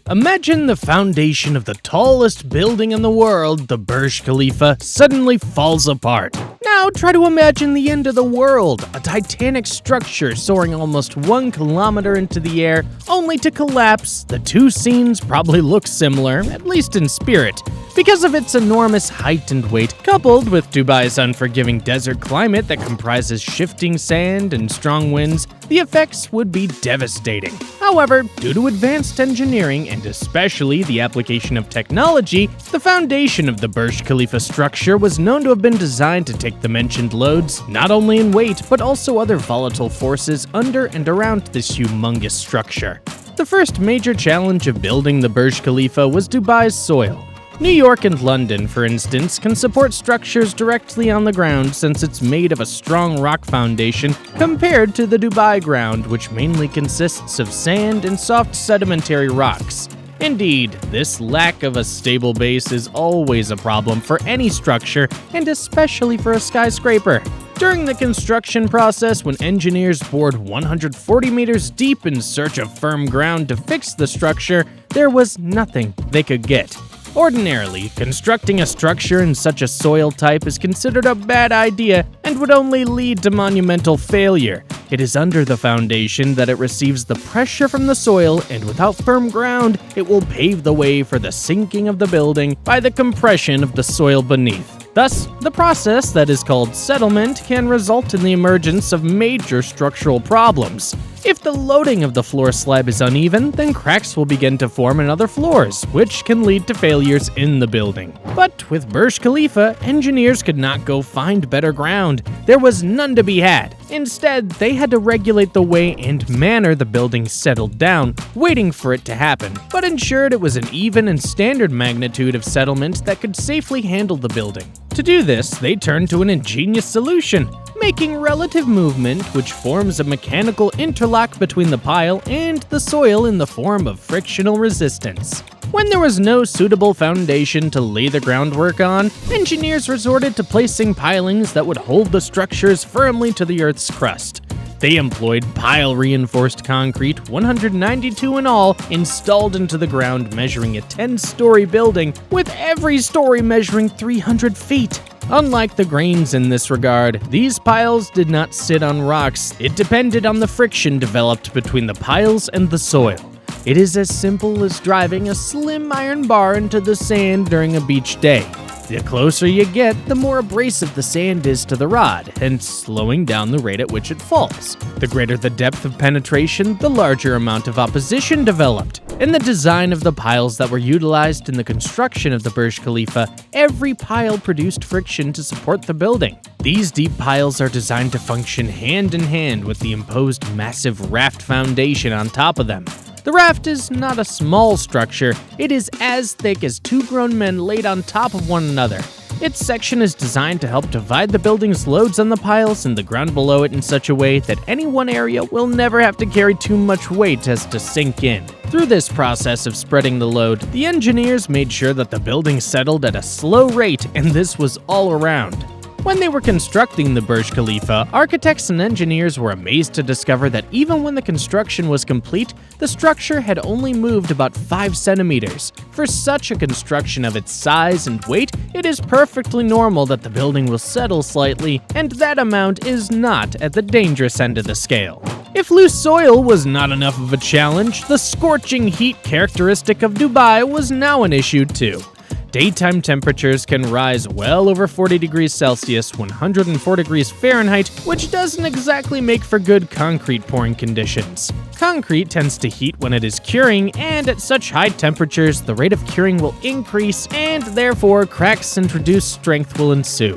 Imagine the foundation of the tallest building in the world, the Burj Khalifa, suddenly falls apart. Now try to imagine the end of the world, a titanic structure soaring almost 1 kilometer into the air, only to collapse. The two scenes probably look similar, at least in spirit, because of its enormous height and weight, coupled with Dubai's unforgiving desert climate that comprises shifting sand and strong winds. The effects would be devastating. However, due to advanced engineering and especially the application of technology, the foundation of the Burj Khalifa structure was known to have been designed to take the mentioned loads, not only in weight, but also other volatile forces under and around this humongous structure. The first major challenge of building the Burj Khalifa was Dubai's soil. New York and London, for instance, can support structures directly on the ground since it's made of a strong rock foundation compared to the Dubai ground, which mainly consists of sand and soft sedimentary rocks. Indeed, this lack of a stable base is always a problem for any structure, and especially for a skyscraper. During the construction process, when engineers bored 140 meters deep in search of firm ground to fix the structure, there was nothing they could get. Ordinarily, constructing a structure in such a soil type is considered a bad idea and would only lead to monumental failure. It is under the foundation that it receives the pressure from the soil, and without firm ground, it will pave the way for the sinking of the building by the compression of the soil beneath. Thus, the process that is called settlement can result in the emergence of major structural problems. If the loading of the floor slab is uneven, then cracks will begin to form in other floors, which can lead to failures in the building. But with Burj Khalifa, engineers could not go find better ground. There was none to be had. Instead, they had to regulate the way and manner the building settled down, waiting for it to happen, but ensured it was an even and standard magnitude of settlement that could safely handle the building. To do this, they turned to an ingenious solution: making relative movement, which forms a mechanical interlock between the pile and the soil in the form of frictional resistance. When there was no suitable foundation to lay the groundwork on, engineers resorted to placing pilings that would hold the structures firmly to the Earth's crust. They employed pile-reinforced concrete, 192 in all, installed into the ground, measuring a 10-story building, with every story measuring 300 feet. Unlike the grains in this regard, these piles did not sit on rocks. It depended on the friction developed between the piles and the soil. It is as simple as driving a slim iron bar into the sand during a beach day. The closer you get, the more abrasive the sand is to the rod, hence slowing down the rate at which it falls. The greater the depth of penetration, the larger amount of opposition developed. In the design of the piles that were utilized in the construction of the Burj Khalifa, every pile produced friction to support the building. These deep piles are designed to function hand in hand with the imposed massive raft foundation on top of them. The raft is not a small structure. It is as thick as 2 grown men laid on top of one another. Its section is designed to help divide the building's loads on the piles and the ground below it in such a way that any one area will never have to carry too much weight as to sink in. Through this process of spreading the load, the engineers made sure that the building settled at a slow rate, and this was all around. When they were constructing the Burj Khalifa, architects and engineers were amazed to discover that even when the construction was complete, the structure had only moved about 5 centimeters. For such a construction of its size and weight, it is perfectly normal that the building will settle slightly, and that amount is not at the dangerous end of the scale. If loose soil was not enough of a challenge, the scorching heat characteristic of Dubai was now an issue too. Daytime temperatures can rise well over 40 degrees Celsius, 104 degrees Fahrenheit, which doesn't exactly make for good concrete pouring conditions. Concrete tends to heat when it is curing, and at such high temperatures, the rate of curing will increase, and therefore cracks and reduced strength will ensue.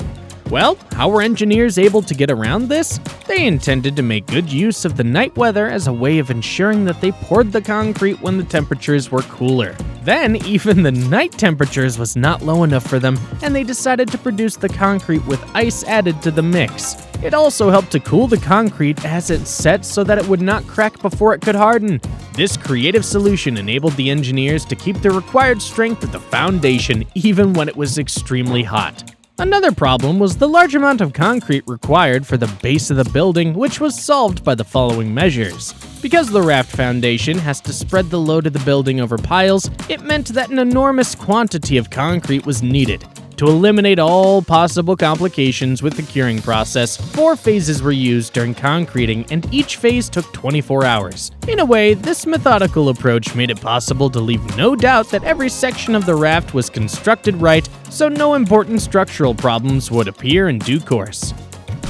Well, how were engineers able to get around this? They intended to make good use of the night weather as a way of ensuring that they poured the concrete when the temperatures were cooler. Then, even the night temperatures was not low enough for them, and they decided to produce the concrete with ice added to the mix. It also helped to cool the concrete as it set so that it would not crack before it could harden. This creative solution enabled the engineers to keep the required strength of the foundation even when it was extremely hot. Another problem was the large amount of concrete required for the base of the building, which was solved by the following measures. Because the raft foundation has to spread the load of the building over piles, it meant that an enormous quantity of concrete was needed. To eliminate all possible complications with the curing process, 4 phases were used during concreting, and each phase took 24 hours. In a way, this methodical approach made it possible to leave no doubt that every section of the raft was constructed right, so no important structural problems would appear in due course.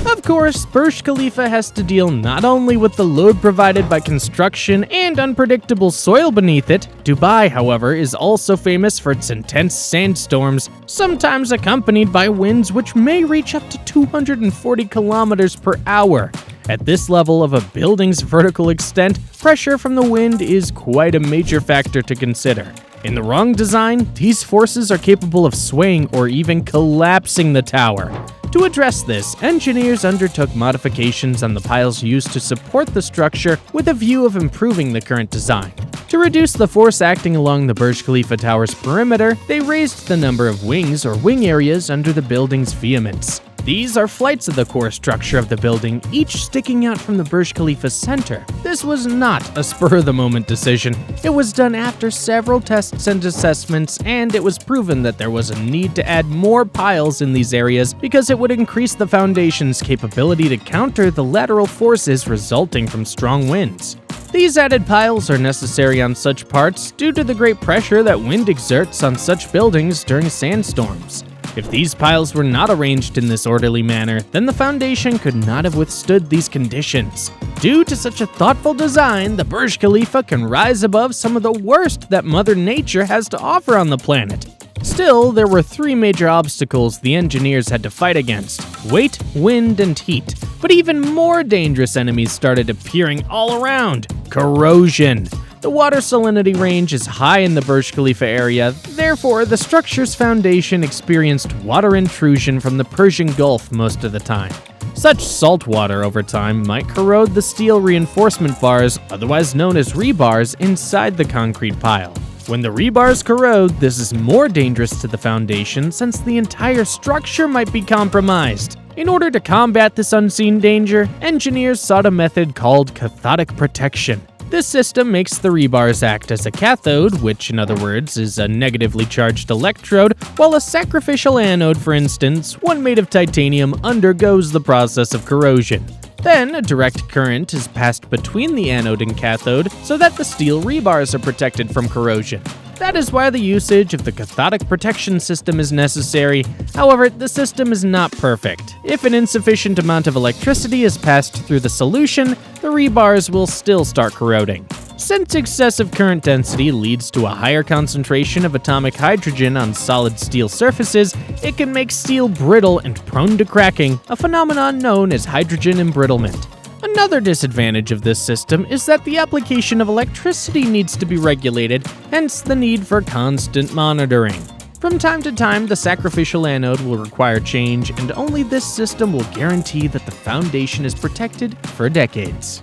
Of course, Burj Khalifa has to deal not only with the load provided by construction and unpredictable soil beneath it. Dubai, however, is also famous for its intense sandstorms, sometimes accompanied by winds which may reach up to 240 kilometers per hour. At this level of a building's vertical extent, pressure from the wind is quite a major factor to consider. In the wrong design, these forces are capable of swaying or even collapsing the tower. To address this, engineers undertook modifications on the piles used to support the structure with a view of improving the current design. To reduce the force acting along the Burj Khalifa tower's perimeter, they raised the number of wings or wing areas under the building's vehements. These are flights of the core structure of the building, each sticking out from the Burj Khalifa's center. This was not a spur-of-the-moment decision. It was done after several tests and assessments, and it was proven that there was a need to add more piles in these areas because it would increase the foundation's capability to counter the lateral forces resulting from strong winds. These added piles are necessary on such parts due to the great pressure that wind exerts on such buildings during sandstorms. If these piles were not arranged in this orderly manner, then the foundation could not have withstood these conditions. Due to such a thoughtful design, the Burj Khalifa can rise above some of the worst that Mother Nature has to offer on the planet. Still, there were 3 major obstacles the engineers had to fight against: weight, wind, and heat. But even more dangerous enemies started appearing all around: corrosion. The water salinity range is high in the Burj Khalifa area, therefore the structure's foundation experienced water intrusion from the Persian Gulf most of the time. Such salt water over time might corrode the steel reinforcement bars, otherwise known as rebars, inside the concrete pile. When the rebars corrode, this is more dangerous to the foundation since the entire structure might be compromised. In order to combat this unseen danger, engineers sought a method called cathodic protection. This system makes the rebars act as a cathode, which in other words is a negatively charged electrode, while a sacrificial anode, for instance, one made of titanium, undergoes the process of corrosion. Then, a direct current is passed between the anode and cathode so that the steel rebars are protected from corrosion. That is why the usage of the cathodic protection system is necessary. However, the system is not perfect. If an insufficient amount of electricity is passed through the solution, the rebars will still start corroding. Since excessive current density leads to a higher concentration of atomic hydrogen on solid steel surfaces, it can make steel brittle and prone to cracking, a phenomenon known as hydrogen embrittlement. Another disadvantage of this system is that the application of electricity needs to be regulated, hence the need for constant monitoring. From time to time, the sacrificial anode will require change, and only this system will guarantee that the foundation is protected for decades.